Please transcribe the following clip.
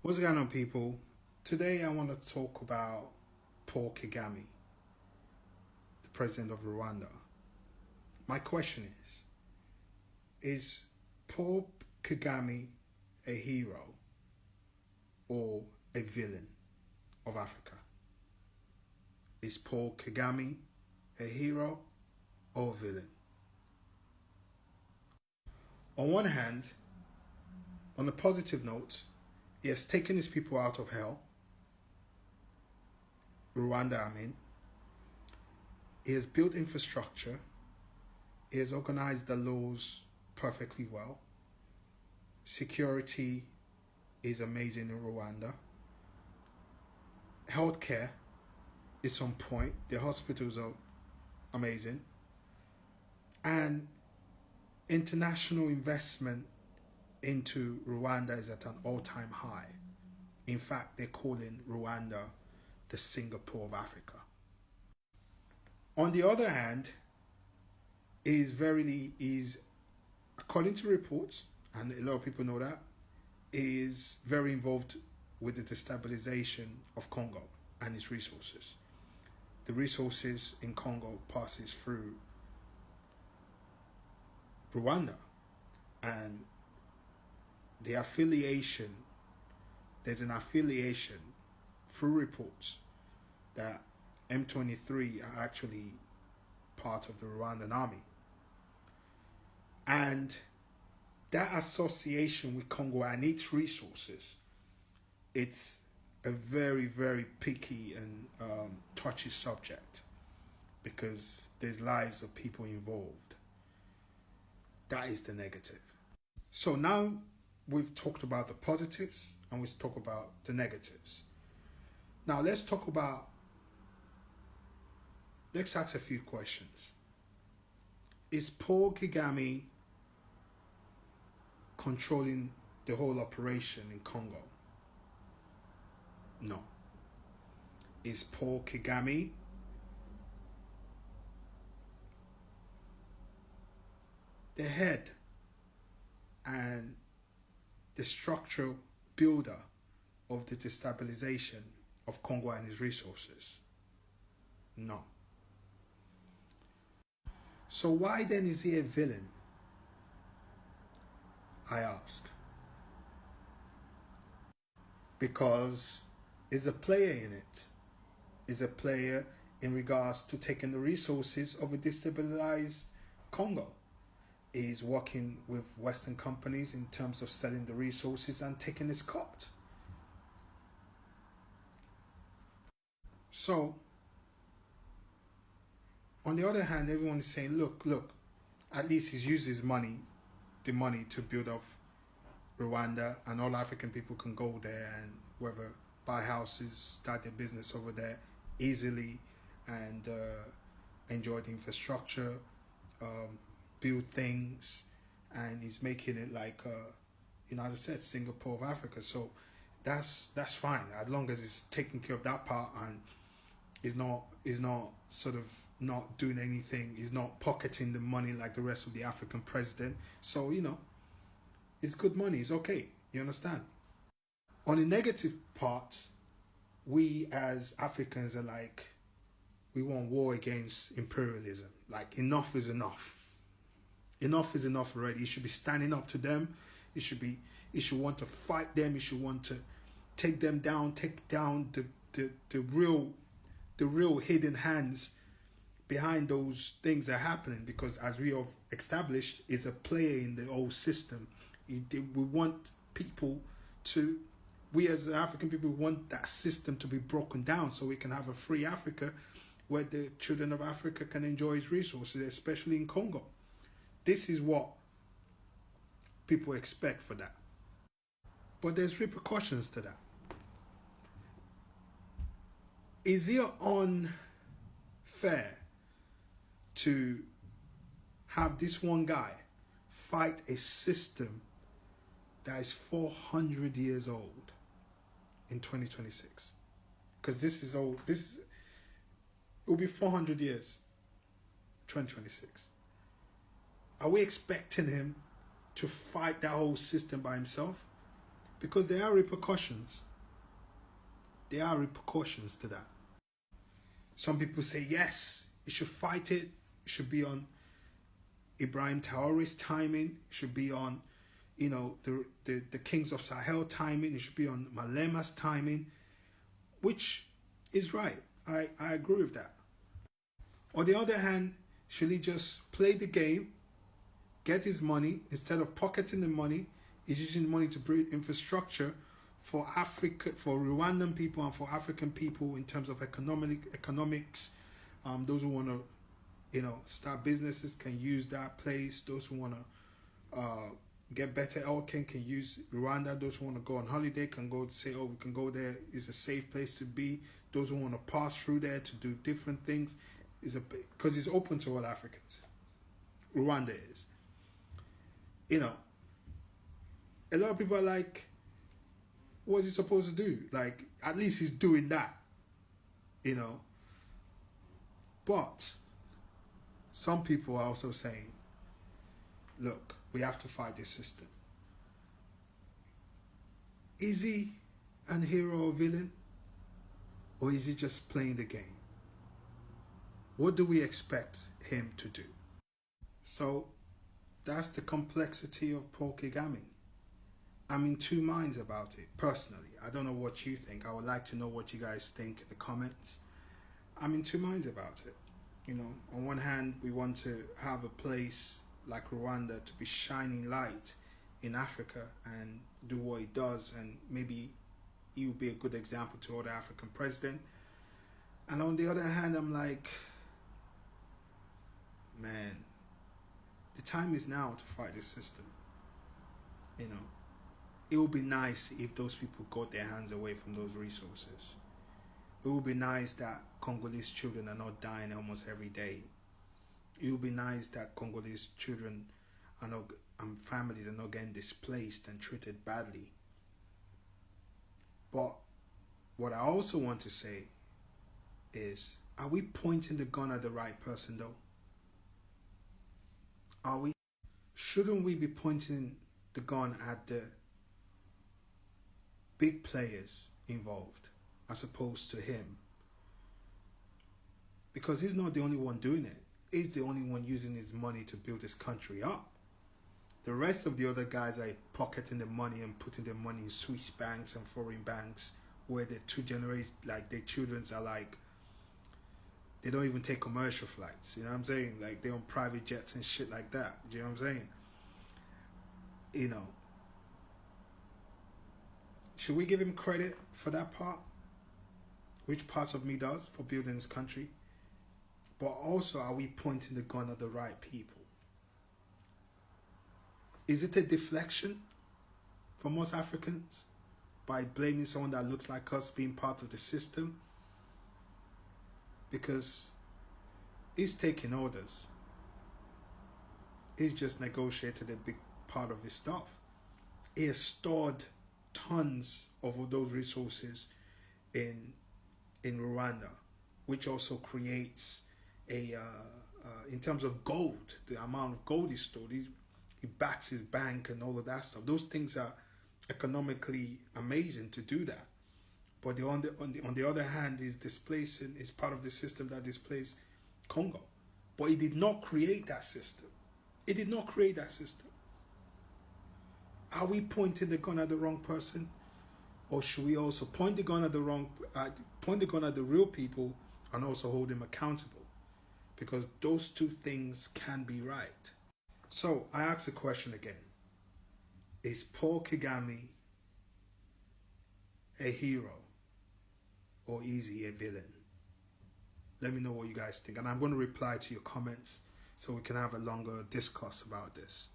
What's going on, people? Today I want to talk about Paul Kagame, the president of Rwanda. My question is Paul Kagame a hero or a villain of Africa? Is Paul Kagame a hero or a villain? On one hand, on a positive note, he has taken his people out of hell. Rwanda, I mean. He has built infrastructure. He has organized the laws perfectly well. Security is amazing in Rwanda. Healthcare is on point. The hospitals are amazing. And international investment into Rwanda is at an all-time high. In fact, they're calling Rwanda the Singapore of Africa. On the other hand, is according to reports, and a lot of people know that, is very involved with the destabilization of Congo and its resources. The resources in Congo passes through Rwanda, and there's an affiliation through reports that M23 are actually part of the Rwandan army. And that association with Congo and its resources, it's a very, very picky and touchy subject because there's lives of people involved. That is the negative. So now we've talked about the positives and we've talked about the negatives. Now let's ask a few questions. Is Paul Kagame controlling the whole operation in Congo? No. Is Paul Kagame the head and the structural builder of the destabilization of Congo and its resources? No. So why then is he a villain? I ask. Because he's a player in it. He's a player in regards to taking the resources of a destabilized Congo. He's working with Western companies in terms of selling the resources and taking his cut. So, on the other hand, everyone is saying, look, at least he's used the money to build up Rwanda, and all African people can go there and whether buy houses, start their business over there easily and enjoy the infrastructure, build things, and he's making it like, as I said, Singapore of Africa. So that's fine as long as he's taking care of that part and is not sort of not doing anything. He's not pocketing the money like the rest of the African president. So it's good money. It's okay. You understand? On the negative part, we as Africans are like, we want war against imperialism. Like, enough is enough. Enough is enough already. You should be standing up to them. You should want to fight them. You should want to take them down, take down the real hidden hands behind those things that are happening, because as we have established, is a player in the whole system. We want people to, we as African people want that system to be broken down so we can have a free Africa where the children of Africa can enjoy its resources, especially in Congo. This is what people expect for that. But there's repercussions to that. Is it unfair to have this one guy fight a system that is 400 years old in 2026? Because it will be 400 years, 2026. Are we expecting him to fight that whole system by himself? because there are repercussions. There are repercussions to that. Some people say yes, you should fight it. It should be on Ibrahim Traore's timing. It should be on, the Kings of Sahel timing. It should be on Malema's timing, which is right. I agree with that. On the other hand, should he just play the game, get his money, instead of pocketing the money, he's using the money to build infrastructure for Africa, for Rwandan people and for African people in terms of economics. Those who want to, start businesses can use that place. Those who want to get better healthcare can use Rwanda. Those who want to go on holiday can go say, oh, we can go there. It's a safe place to be. Those who want to pass through there to do different things, because it's open to all Africans. Rwanda is. A lot of people are like, what's he supposed to do? Like, at least he's doing that, But some people are also saying, look, we have to fight this system. Is he a hero or villain? Or is he just playing the game? What do we expect him to do? So that's the complexity of Paul Kagame. I'm in two minds about it, personally. I don't know what you think. I would like to know what you guys think in the comments. I'm in two minds about it. On one hand, we want to have a place like Rwanda to be shining light in Africa and do what it does, and maybe he will be a good example to other African presidents. And on the other hand, I'm like, man, the time is now to fight this system. It would be nice if those people got their hands away from those resources. It would be nice that Congolese children are not dying almost every day. It would be nice that Congolese children and families are not getting displaced and treated badly. But what I also want to say is, are we pointing the gun at the right person though? Are we? Shouldn't we be pointing the gun at the big players involved as opposed to him? Because he's not the only one doing it. He's the only one using his money to build his country up. The rest of the other guys are pocketing the money and putting their money in Swiss banks and foreign banks, where their their children's are like, they don't even take commercial flights. You know what I'm saying? Like, they're on private jets and shit like that. You know what I'm saying? Should we give him credit for that part? Which part of me does, for building this country? But also, are we pointing the gun at the right people? Is it a deflection for most Africans by blaming someone that looks like us being part of the system? Because he's taking orders. He's just negotiated a big part of his stuff. He has stored tons of those resources in Rwanda, which also creates in terms of gold, the amount of gold he stored, he backs his bank and all of that stuff. Those things are economically amazing to do that. But on the other hand, is part of the system that displaces Congo. But he did not create that system. He did not create that system. Are we pointing the gun at the wrong person? Or should we also point the gun at the real people and also hold them accountable? Because those two things can be right. So I ask the question again. Is Paul Kagame a hero? Or is he a villain? Let me know what you guys think. And I'm going to reply to your comments so we can have a longer discourse about this.